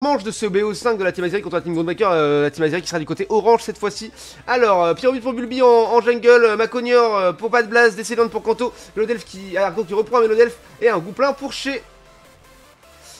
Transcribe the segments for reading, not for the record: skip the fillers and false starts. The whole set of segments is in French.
Manche de ce BO5 de la Team Azeri contre la Team Groundbreaker, la Team Azeri qui sera du côté orange cette fois-ci. Alors, Pyrobut pour Bulby en jungle, Maconior pour Bad Blast, Décéliante pour Kanto, Melodelf Argo qui reprend Melodelf et un Gouplin pour chez...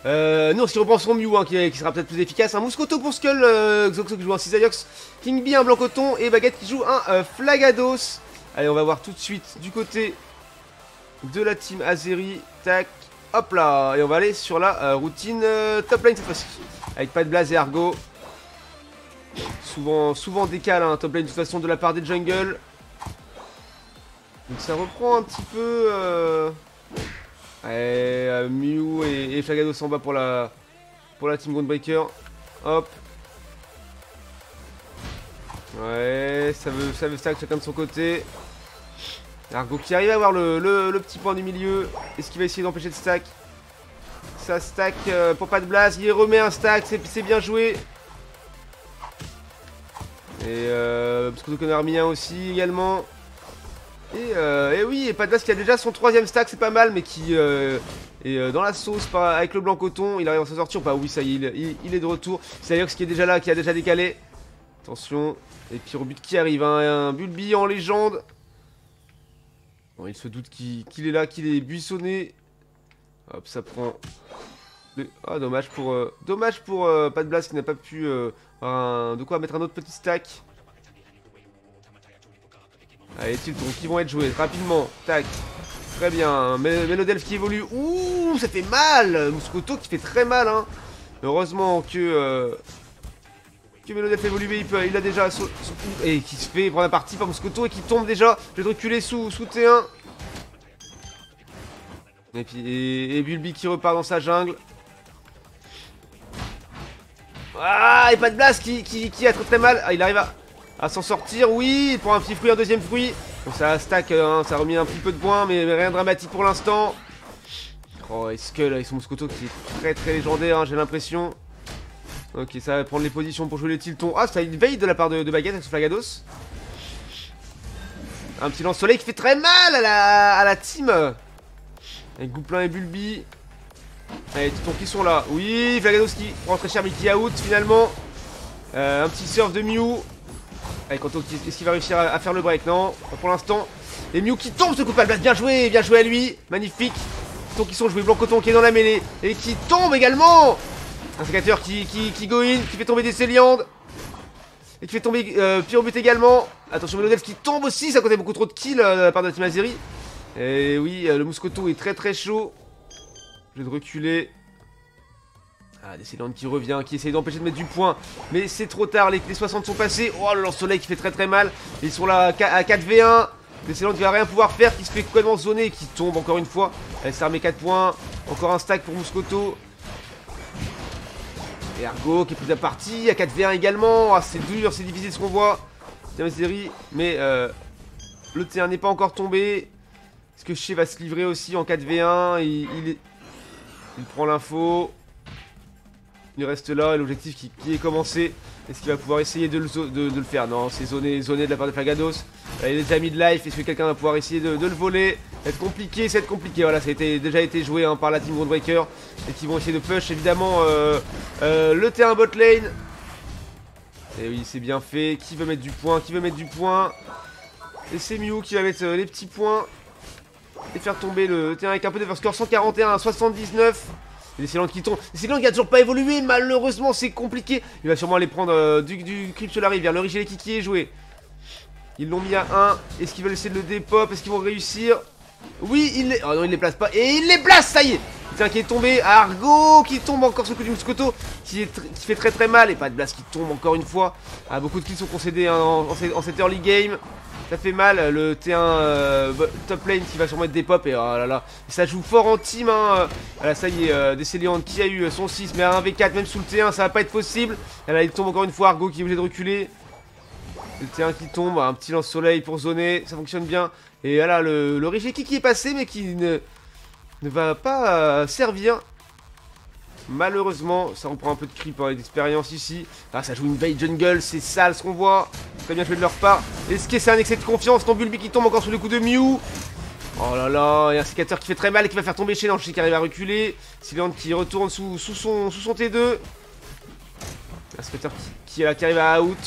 Nous, ce qui reprend son Mew hein, qui sera peut-être plus efficace, un Mouscoto pour Skull, Xoxo qui joue un Cisaiox, King Bee un Blancoton et Baguette qui joue un Flagados. Allez, on va voir tout de suite du côté de la Team Azeri, tac. Hop là, et on va aller sur la routine top lane cette fois-ci. Avec Bad Blast et Argo. Souvent décale hein, top lane de toute façon de la part des jungle. Donc ça reprend un petit peu... Mew et Flagados en bas pour la Team Groundbreaker. Hop. Ouais, ça veut stack chacun de son côté. Argo qui arrive à avoir le petit point du milieu. Est-ce qu'il va essayer d'empêcher de stack? Ça stack pour pas de blast. Il remet un stack, c'est bien joué. Et parce qu'on en a remis un aussi également. Et oui, et pas de blast qui a déjà son troisième stack, c'est pas mal, mais qui est dans la sauce avec le blanc coton. Il arrive à s'en sortir. Bah oui, ça y est, il est de retour. C'est d'ailleurs ce qui est déjà là, qui a déjà décalé. Attention. Et Pyrobut qui arrive, hein, un Bulby en légende. Bon, il se doute qu'il est là, qu'il est buissonné. Hop, ça prend... Ah, dommage pour Bad Blast qui n'a pas pu... de quoi mettre un autre petit stack. Allez, Tilton qui vont être joués rapidement. Tac. Très bien. Melodelf qui évolue. Ouh, ça fait mal. Mouscoto qui fait très mal, hein. Heureusement que Melodelf évolue, il a déjà et qui se fait prendre la partie par Mouscoto et qui tombe déjà. Je vais reculer sous T1. Et puis Bulby qui repart dans sa jungle. Ah, et pas de blast qui a très mal. Ah, il arrive à s'en sortir. Oui, il prend un petit fruit, un deuxième fruit. Donc ça stack, hein, ça a remis un petit peu de points, mais rien de dramatique pour l'instant. Oh, et Skull avec son Mouscoto qui est très légendaire, hein, j'ai l'impression. Ok, ça va prendre les positions pour jouer les Tiltons. Ah, ça a une veille de la part de Baguette avec ce Flagados. Un petit lance-soleil qui fait très mal à la team. Avec Gouplin et Bulby. Allez, Tiltons qui sont là. Oui, Flagados qui prend très cher mais qui out finalement. Un petit surf de Mew. Allez, Kanto, est-ce qu'il va réussir à faire le break? Non, pas pour l'instant. Et Mew qui tombe, ce coup de balle. Bien joué à lui. Magnifique. Tiltons qui sont joués. Blanc Coton qui est dans la mêlée. Et qui tombe également. Un sécateur qui go in, qui fait tomber des Céliandes. Et qui fait tomber Pyrobut également. Attention, Melodelf qui tombe aussi, ça comptait beaucoup trop de kills de la part de la Team Azeri. Et oui, le Mouscoto est très chaud. Je vais reculer. Ah, des Céliandes qui revient, qui essaye d'empêcher de mettre du point. Mais c'est trop tard, les 60 sont passés. Oh, le lance-soleil qui fait très mal. Ils sont là à 4v1. Des Céliandes qui va rien pouvoir faire, qui se fait complètement zoner, qui tombe encore une fois. Elle s'est remet 4 points. Encore un stack pour Mouscoto. Et Argo qui est pris de la partie, à 4v1 également. Ah, c'est dur, c'est difficile ce qu'on voit. Tiens, série, mais le T1 n'est pas encore tombé. Est-ce que Shea va se livrer aussi en 4v1? Il prend l'info. Il reste là, et l'objectif qui est commencé. Est-ce qu'il va pouvoir essayer de le faire? Non, c'est zoné de la part de Flagados. Là, il est déjà mis de life. Est-ce que quelqu'un va pouvoir essayer de le voler? Ça va être compliqué, ça va être compliqué. Voilà, ça a déjà été joué hein, par la Team Groundbreaker. Et qui vont essayer de push évidemment le T1 bot lane. Et oui, c'est bien fait. Qui veut mettre du point? Et c'est Mew qui va mettre les petits points. Et faire tomber le T1 avec un peu d'overscore. 141 à 79. Et les Céliandes qui tombent. Les Céliandes qui a toujours pas évolué. Malheureusement, c'est compliqué. Il va sûrement aller prendre du Crypt sur la rivière. Le Rigéleki qui est joué. Ils l'ont mis à 1. Est-ce qu'ils veulent essayer de le dépop? Est-ce qu'ils vont réussir? Oui, oh non, il les place pas. Et il les place, ça y est. Tiens, qui est tombé. Argo qui tombe encore sous le coup du Mouscoto. Qui fait très mal. Et pas de blast qui tombe encore une fois. Ah, beaucoup de kills sont concédés hein, en cette early game. Ça fait mal. Le T1 top lane qui va sûrement être des pop. Et oh là là. Ça joue fort en team. Hein. Là, ça y est. Décéliante qui a eu son 6. Mais à 1v4, même sous le T1, ça va pas être possible. Et là, il tombe encore une fois. Argo qui est obligé de reculer. Le T1 qui tombe, un petit lance-soleil pour zoner, ça fonctionne bien. Et voilà, le Rigéleki qui est passé, mais qui ne va pas servir. Malheureusement, ça reprend un peu de creep et d'expérience ici. Ah, ça joue une veille jungle, c'est sale ce qu'on voit. Très bien joué de leur part. Est-ce que c'est un excès de confiance? Ton Bulby qui tombe encore sous le coup de Mew. Oh là là, et un sécateur qui fait très mal et qui va faire tomber chez Lanchi qui arrive à reculer. Céliande qui retourne sous son T2. Un skater qui arrive à out.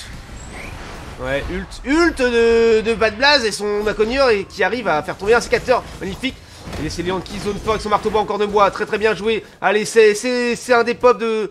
Ouais, ult de Bad Blaze et son Maconier et qui arrive à faire tomber un sécateur. Magnifique. Et c'est Léon qui zone fort avec son marteau bois encore de bois. Très très bien joué. Allez, c'est un des pops de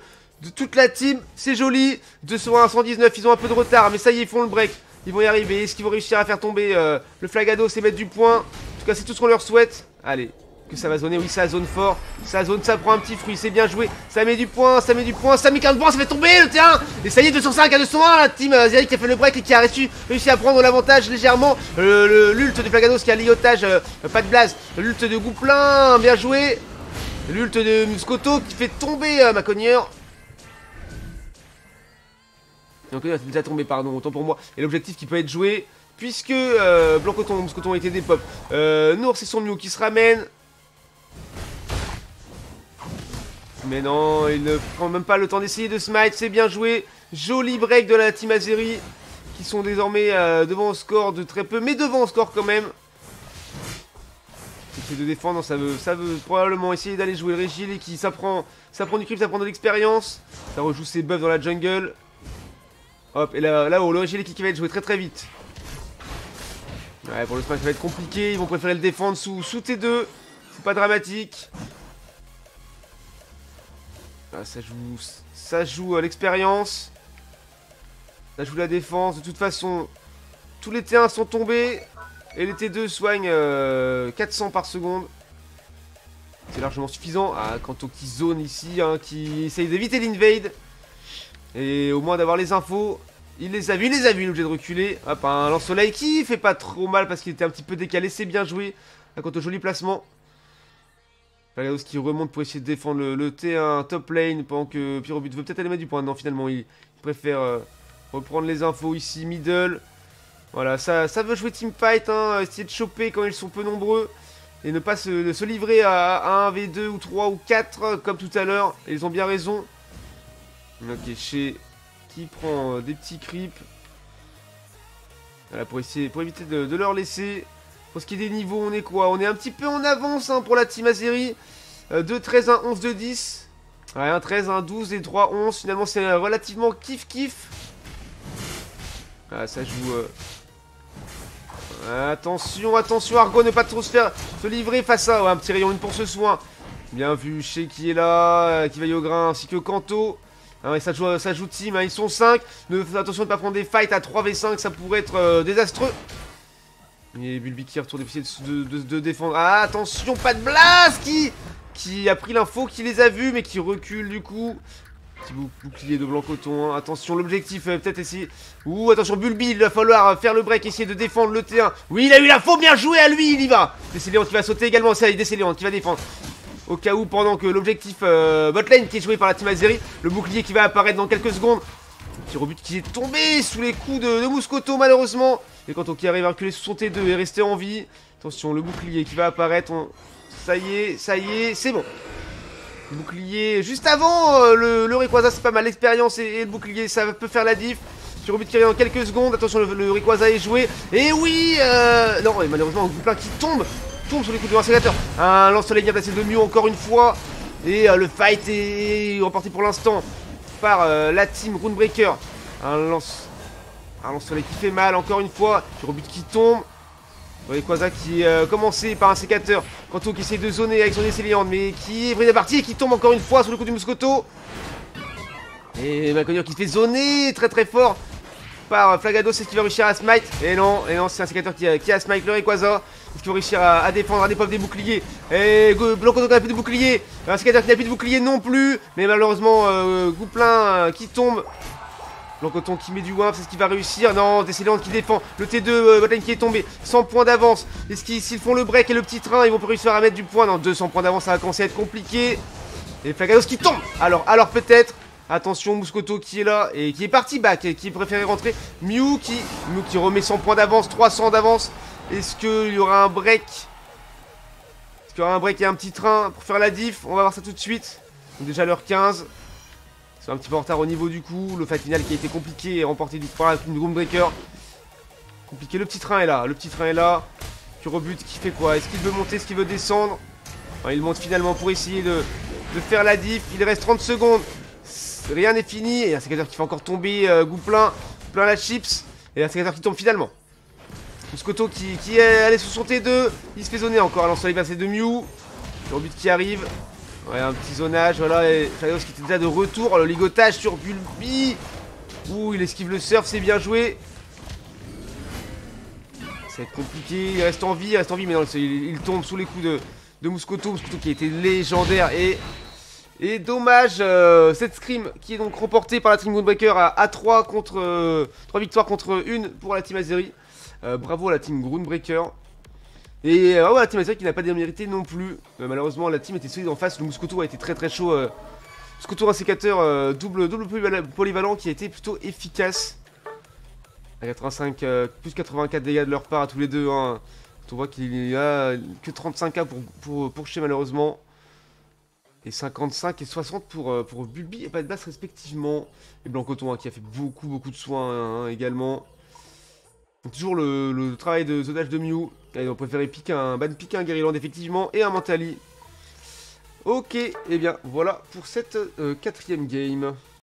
toute la team. C'est joli. 201 119, ils ont un peu de retard. Mais ça y est, ils font le break. Ils vont y arriver. Est-ce qu'ils vont réussir à faire tomber le Flagado, c'est mettre du point. En tout cas, c'est tout ce qu'on leur souhaite. Allez. Que ça va zoner, oui ça zone fort. Ça zone, ça prend un petit fruit, c'est bien joué. Ça met du point, ça met du point, ça met 15 points, ça fait tomber le terrain. Et ça y est, 205 à 201, la team Zeri qui a fait le break et qui a réussi à prendre l'avantage légèrement. L'ult de Flagados qui a l'iotage, pas de Blaze. L'ult de Gouplin, bien joué. L'ult de Muscoto qui fait tomber Maconier. Donc il déjà tombé, pardon, autant pour moi. Et l'objectif qui peut être joué, puisque Blancoton, Muscoton ont été des pops. Nours et son Mew qui se ramènent. Mais non, il ne prend même pas le temps d'essayer de smite, c'est bien joué. Joli break de la team Azeri, qui sont désormais devant au score de très peu, mais devant au score quand même. Essayer de défendre, ça veut probablement essayer d'aller jouer le Régil et qui ça prend du creep, ça prend de l'expérience. Ça rejoue ses buffs dans la jungle. Hop, et là-haut, le Régil qui va être joué très très vite. Ouais, pour le smite ça va être compliqué, ils vont préférer le défendre sous T2. C'est pas dramatique. Ça joue l'expérience. Ça joue la défense. De toute façon, tous les T1 sont tombés. Et les T2 soignent 400 par seconde. C'est largement suffisant. Ah, Kanto qui zone ici, hein, qui essaye d'éviter l'invade. Et au moins d'avoir les infos. Il les a vus, il est obligé de reculer. Hop, un lance-soleil qui fait pas trop mal parce qu'il était un petit peu décalé. C'est bien joué. Kanto, joli placement. Flagados qui remonte pour essayer de défendre le T1 top lane pendant que Pyrobut veut peut-être aller mettre du point. Non, finalement, il préfère reprendre les infos ici, middle. Voilà, ça veut jouer teamfight, hein, essayer de choper quand ils sont peu nombreux. Et ne pas se livrer à 1 V2 ou 3 ou 4 comme tout à l'heure. Et ils ont bien raison. Ok, chez qui prend des petits creeps. Voilà, pour éviter de leur laisser. Pour ce qui est des niveaux, on est quoi? On est un petit peu en avance hein, pour la team Azeri. 2-13, 1-11, 2-10. Ouais, 1-13, 1-12 et 3-11. Finalement, c'est relativement kiff-kiff. Ah, ça joue... Attention, attention, Argo, ne pas trop se livrer face à... Ouais, un petit rayon, une pour ce soin. Bien vu, Shea qui est là, qui veille au grain, ainsi que Kanto. Ah ouais, ça joue team, hein, ils sont 5. Attention de ne pas prendre des fights à 3v5, ça pourrait être désastreux. Et Bulby qui retourne de défendre. Ah, attention, pas de Blaze qui a pris l'info, qui les a vus, mais qui recule du coup. Petit bouclier de Blancoton. Hein. Attention, l'objectif, peut-être essayer. Ouh, attention, Bulby, il va falloir faire le break, essayer de défendre le T1. Oui, il a eu l'info, bien joué à lui, il y va. Décéléon qui va sauter également, c'est Décéléon qui va défendre. Au cas où, pendant que l'objectif botlane qui est joué par la team Azeri, le bouclier qui va apparaître dans quelques secondes. Petit rebut qui est tombé sous les coups de Muscoto, malheureusement. Et Kanto qui arrive à reculer sous son T2 et rester en vie. Attention, le bouclier qui va apparaître. Ça y est, c'est bon. Le bouclier, juste avant le Rayquaza, c'est pas mal. L'expérience et le bouclier, ça peut faire la diff. Petit rebut qui arrive dans quelques secondes. Attention, le Rayquaza est joué. Et oui, non, et malheureusement, Gouplin qui tombe sur les coups de l'insécateur. Un lance-soleil bien placé de Mew encore une fois. Et le fight est remporté pour l'instant par la team Runebreaker. Un lance-soleil qui fait mal encore une fois. Petit rebut qui tombe. Rayquaza qui est commencé par un sécateur. Kanto qui essaie de zoner avec son Décéléante, mais qui est pris de partie et qui tombe encore une fois sur le coup du Muscoto. Et Maconier qui fait zoner très très fort par Flagado, c'est ce qui va réussir à smite. Et non, c'est un sécateur qui a smite le Rayquaza. Est-ce qu'il va réussir à défendre un épreuve des boucliers? Et Blancoton qui n'a plus de bouclier. Un sécateur qui n'a plus de bouclier non plus. Mais malheureusement, Gouplin qui tombe. Blancoton qui met du wimp, c'est ce qui va réussir. Non, Décéléante qui défend. Le T2 botlane qui est tombé. 100 points d'avance. Est-ce qu'ils font le break et le petit train, ils vont pas réussir à mettre du point? Non, 200 points d'avance, ça va commencer à être compliqué. Et Flagados qui tombe. Alors peut-être. Attention, Muscoto qui est là et qui est parti back et qui préférait rentrer. Mew qui remet 100 points d'avance, 300 d'avance. Est-ce qu'il y aura un break? Est-ce qu'il y aura un break et un petit train pour faire la diff? On va voir ça tout de suite. Donc déjà l'heure 15. C'est un petit peu en retard au niveau du coup. Le fight final qui a été compliqué et remporté du coup par une Runebreaker. Compliqué, le petit train est là. Le petit train est là. Qui rebute, qui fait quoi? Est-ce qu'il veut monter? Est-ce qu'il veut descendre? Enfin, il monte finalement pour essayer de faire la diff. Il reste 30 secondes. rien n'est fini. Et un sécateur qui fait encore tomber Gouplin. Plein la chips. Et un sécateur qui tombe finalement. Moscoto qui est allé sous son T2. Il se fait zoner encore. Alors, ça va passer de Mew. Le but qui arrive. Ouais, un petit zonage. Voilà. Et Shadow's qui était déjà de retour. Le ligotage sur Bulby. Ouh, il esquive le surf. C'est bien joué. Ça va être compliqué. Il reste en vie. Mais non, il tombe sous les coups de Moscoto. Moscoto qui a été légendaire. Et dommage, cette scrim qui est donc remportée par la team Groundbreaker à 3 contre 3 victoires contre 1 pour la team Azeri. Bravo à la team Groundbreaker. Et ouais, la team Azeri qui n'a pas démérité non plus. Malheureusement, la team était solide en face. Le Moscoto a été très chaud. Moscoto, un sécateur double polyvalent qui a été plutôt efficace. À 85, plus 84 dégâts de leur part à tous les deux. Hein. On voit qu'il n'y a que 35k pour chez malheureusement. Et 55 et 60 pour Bulby et pas de basse respectivement. Et Blancoton hein, qui a fait beaucoup de soins hein, également. Donc, toujours le travail de zonage de Mew. Allez, on préférait piquer un Guerrilland effectivement et un Mentali. Ok, et bien voilà pour cette 4ème game.